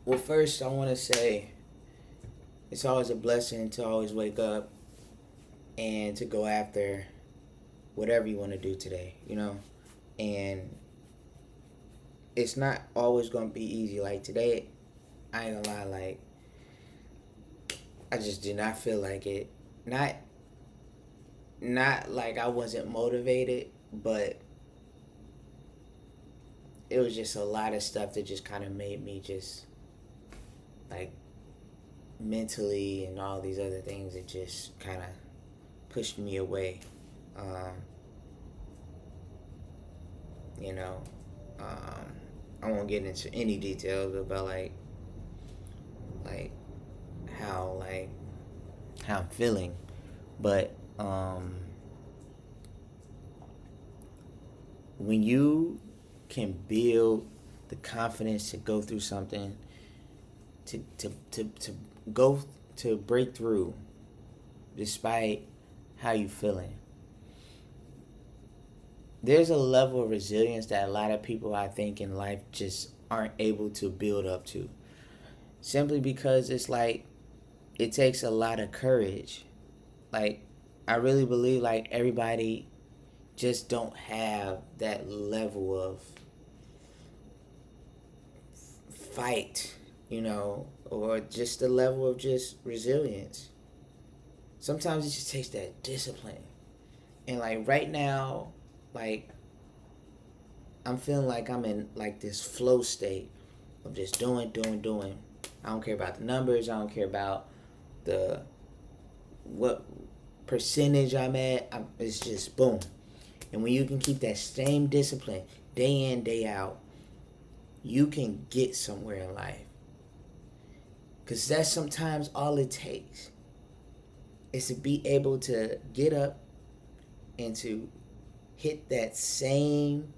Well, first, I want to say it's always a blessing to always wake up and to go after whatever you want to do today, And it's not always going to be easy. Like today, I ain't gonna lie, like, I just did not feel like it. Not, not like I wasn't motivated, but it was just a lot of stuff that just kind of made me just, like, mentally and all these other things that just kind of pushed me away. Um, you know, um, I won't get into any details about like how like how I'm feeling, but when you can build the confidence to go through something, to go to break through, despite how you feeling, there's a level of resilience that a lot of people I think in life just aren't able to build up to. Simply because it's like it takes a lot of courage. Like I really believe like everybody just don't have that level of fight, or just the level of just resilience. Sometimes it just takes that discipline. And like right now, like I'm feeling like I'm in like this flow state of just doing. I don't care about the numbers. I don't care about the what percentage I'm at. It's just boom. And when you can keep that same discipline day in, day out, you can get somewhere in life. Because that's sometimes all it takes is to be able to get up and to hit that same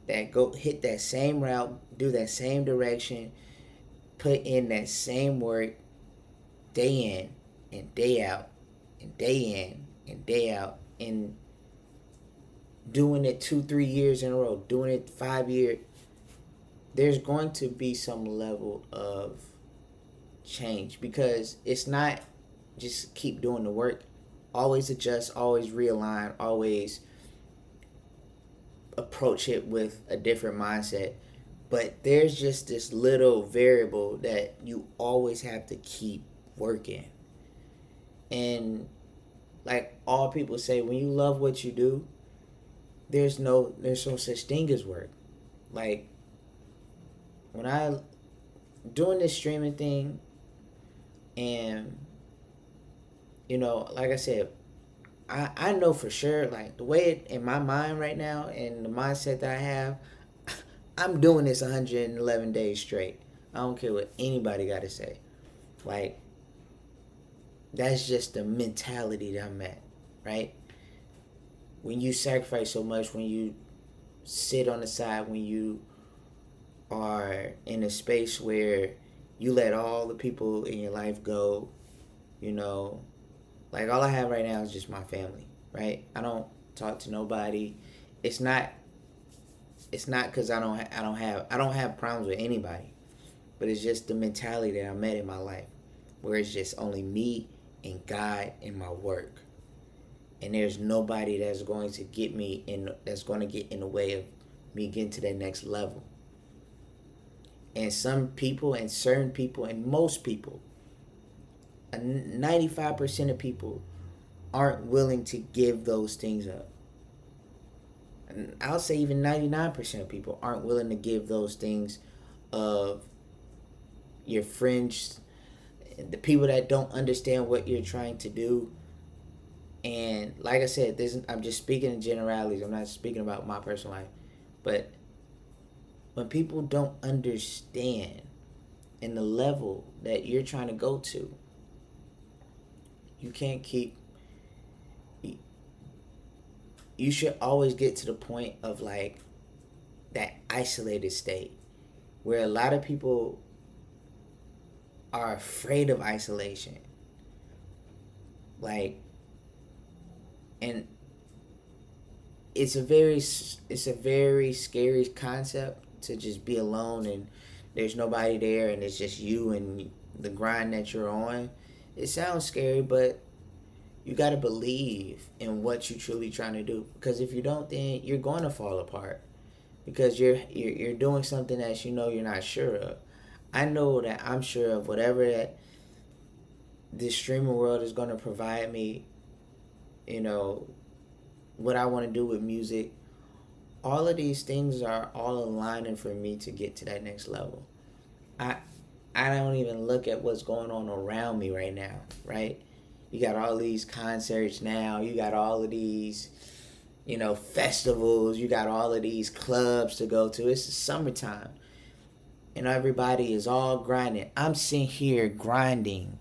hit that same route, do that same direction, put in that same work day in and day out and day in and day out, and doing it 2-3 years in a row, doing it 5 years, there's going to be some level of change, because it's not just keep doing the work. Always adjust, always realign, always approach it with a different mindset. But there's just this little variable that you always have to keep working. And like all people say, when you love what you do, there's no such thing as work. Like when I doing this streaming thing, and like I said, I know for sure, like the way in my mind right now and the mindset that I have, I'm doing this 111 days straight. I don't care what anybody got to say. Like that's just the mentality that I'm at, right? When you sacrifice so much, when you sit on the side, when you are in a space where you let all the people in your life go, you know, like all I have right now is just my family, right? I don't talk to nobody. It's not because I don't have problems with anybody, but it's just the mentality that I'm at in my life, where it's just only me and God and my work, and there's nobody that's going to get me in, that's going to get in the way of me getting to that next level. And some people and certain people and most people, 95% of people aren't willing to give those things up. And I'll say even 99% of people aren't willing to give those things of your friends, the people that don't understand what you're trying to do. And like I said, I'm just speaking in generalities. I'm not speaking about my personal life. But when people don't understand in the level that you're trying to go to, you can't keep, you should always get to the point of like that isolated state where a lot of people are afraid of isolation. Like, and it's a very scary concept to just be alone, and there's nobody there and it's just you and the grind that you're on, it sounds scary, but you got to believe in what you're truly trying to do. Because if you don't, then you're going to fall apart. Because you're doing something that you know you're not sure of. I know that I'm sure of whatever that this streaming world is going to provide me, you know, what I want to do with music. All of these things are all aligning for me to get to that next level. I I don't even look at what's going on around me right now, right? You got all these concerts now. You got all of these, festivals. You got all of these clubs to go to. It's the summertime. And everybody is all grinding. I'm sitting here grinding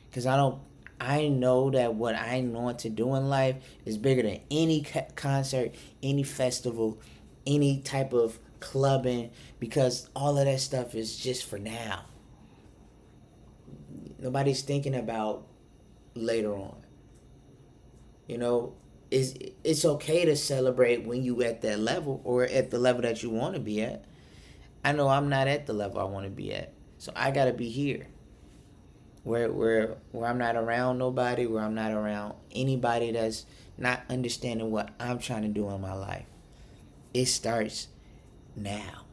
because I know that what I want to do in life is bigger than any concert, any festival, any type of clubbing, because all of that stuff is just for now. Nobody's thinking about later on. You know, it's okay to celebrate when you at that level or at the level that you want to be at. I know I'm not at the level I want to be at, so I gotta be here, where I'm not around nobody, where I'm not around anybody that's not understanding what I'm trying to do in my life. It starts now,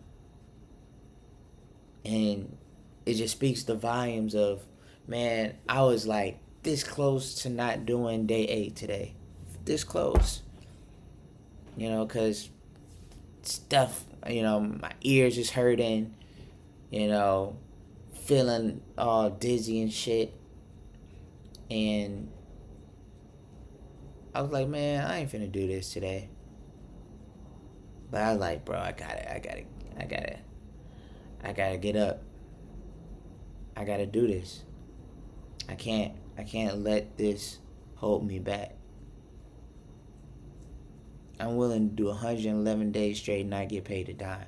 and it just speaks the volumes of, man, I was like this close to not doing day 8 today, this close, because stuff, my ears is hurting, you know, feeling all dizzy and shit. And I was like, man, I ain't finna do this today. But I was like, bro, I gotta get up. I gotta do this. I can't let this hold me back. I'm willing to do 111 days straight and not get paid a dime.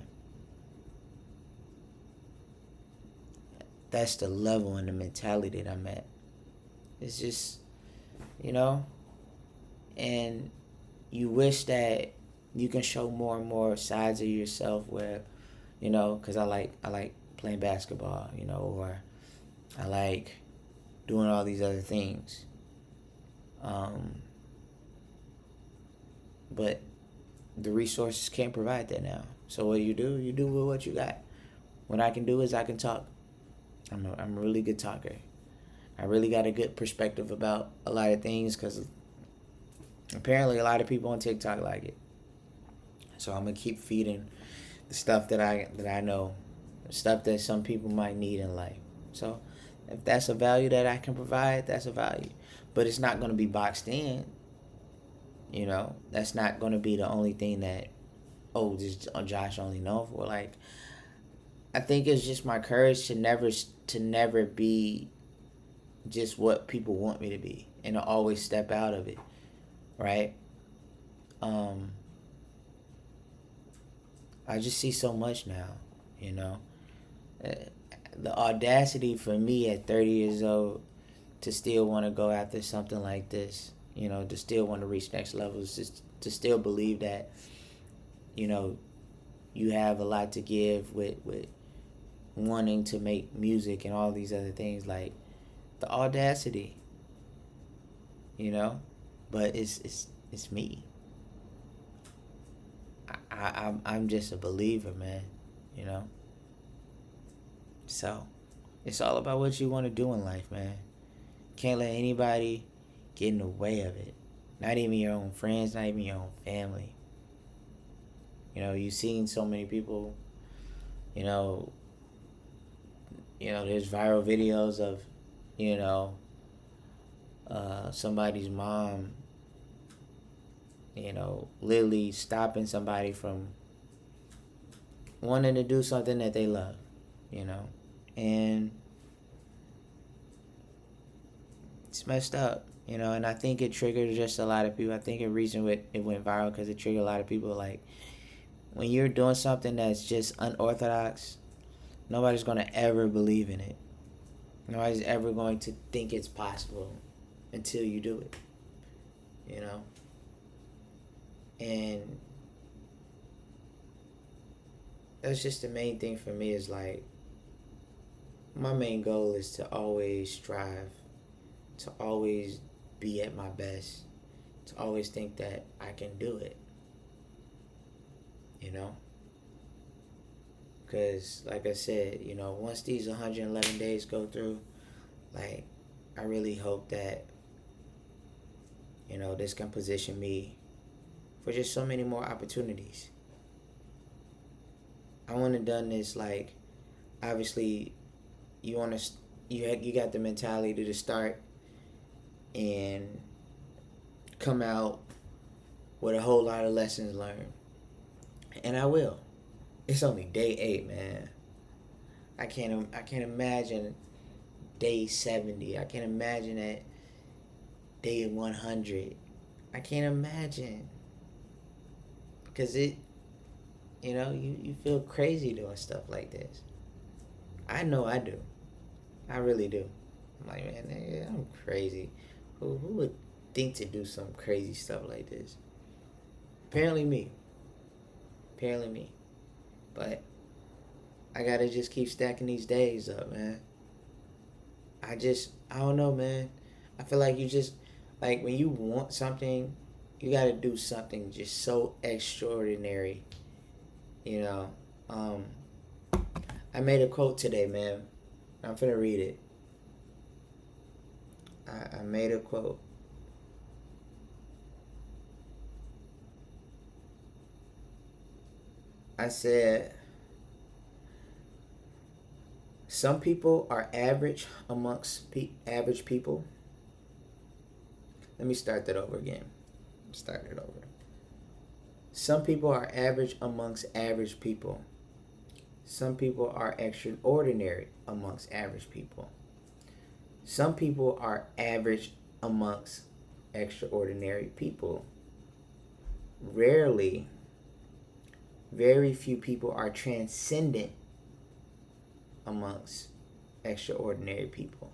That's the level and the mentality that I'm at. It's just, and you wish that you can show more and more sides of yourself where, because I like playing basketball, or I like doing all these other things. But the resources can't provide that now. So what you do with what you got. What I can do is I can talk. I'm a really good talker. I really got a good perspective about a lot of things because apparently a lot of people on TikTok like it. So I'm gonna keep feeding the stuff that I know, stuff that some people might need in life. So if that's a value that I can provide, that's a value. But it's not gonna be boxed in. That's not gonna be the only thing that, this Josh only known for. Like, I think it's just my courage to never be just what people want me to be and to always step out of it, right? I just see so much now, the audacity for me at 30 years old to still want to go after something like this, to still want to reach next levels, just to still believe that, you have a lot to give with wanting to make music and all these other things, like the audacity, but it's me. I'm just a believer, man, so it's all about what you want to do in life, man. Can't let anybody get in the way of it, not even your own friends, not even your own family. You've seen so many people, there's viral videos of, somebody's mom, literally stopping somebody from wanting to do something that they love, and it's messed up, and I think it triggered just a lot of people. I think the reason it went viral because it triggered a lot of people. Like, when you're doing something that's just unorthodox, nobody's going to ever believe in it. Nobody's ever going to think it's possible until you do it, and that's just the main thing for me is like, my main goal is to always strive, to always be at my best, to always think that I can do it, you know? Because, like I said, you know, once these 111 days go through, like, I really hope that, you know, this can position me for just so many more opportunities. I want to done this, like, obviously, you want to, you got the mentality to start and come out with a whole lot of lessons learned. And I will. It's only day 8, man. I can't imagine day 70. I can't imagine at day 100. I can't imagine. Because you know, you feel crazy doing stuff like this. I know I do. I really do. I'm like, man, nigga, I'm crazy. Who would think to do some crazy stuff like this? Apparently me. But I gotta just keep stacking these days up, man. I don't know, man. I feel like you just, like, when you want something, you gotta do something just so extraordinary, you know. I made a quote today, man. I'm finna read it. I made a quote. I said, some people are average amongst average people. Let me start that over again. Start it over. Some people are average amongst average people. Some people are extraordinary amongst average people. Some people are average amongst extraordinary people. Rarely, very few people are transcendent amongst extraordinary people.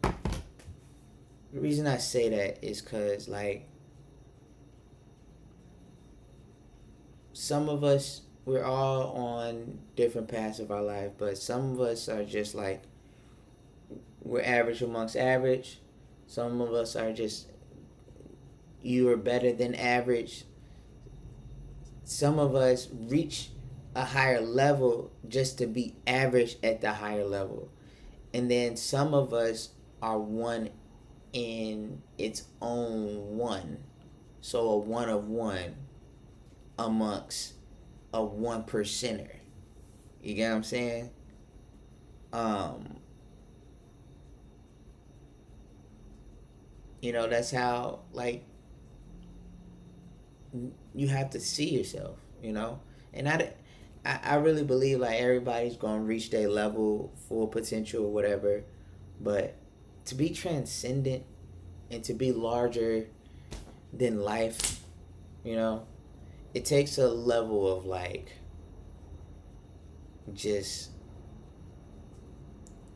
The reason I say that is because, like, some of us, we're all on different paths of our life, but some of us are just like, we're average amongst average. Some of us are just, you are better than average. Some of us reach a higher level just to be average at the higher level. And then some of us are one in its own one. So a one of one amongst a 1%er. You get what I'm saying? You know, that's how, like, you have to see yourself, you know? And I really believe, like, everybody's going to reach their level, full potential, or whatever. But to be transcendent and to be larger than life, you know, it takes a level of, like, just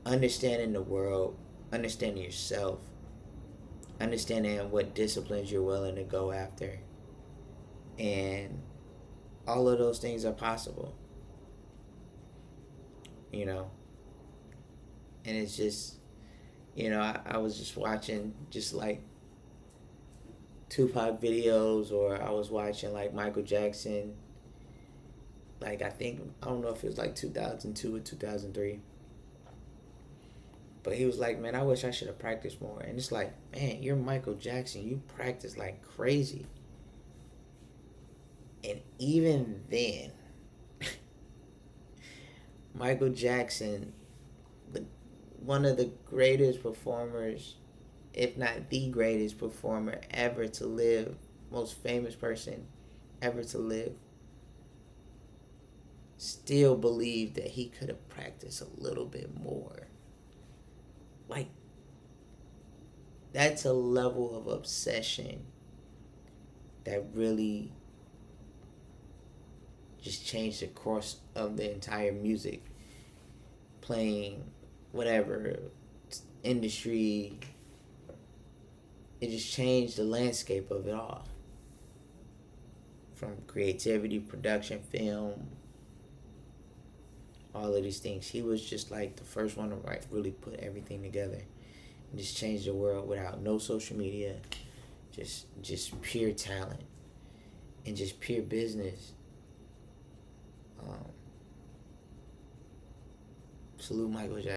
understanding the world, understanding yourself, understanding what disciplines you're willing to go after. And all of those things are possible, you know. And it's just, you know, I was just watching just like Tupac videos, or I was watching like Michael Jackson, like, I don't know if it was like 2002 or 2003, but he was like, man, I wish I should have practiced more. And it's like, man, you're Michael Jackson, you practice like crazy. And even then, Michael Jackson, one of the greatest performers, if not the greatest performer ever to live, most famous person ever to live, still believed that he could have practiced a little bit more. Like, that's a level of obsession that really just changed the course of the entire music playing, whatever industry. It just changed the landscape of it all, from creativity, production, film, all of these things. He was just like the first one to really put everything together and just change the world without no social media, just pure talent and just pure business. Um, Salute Michael Jackson.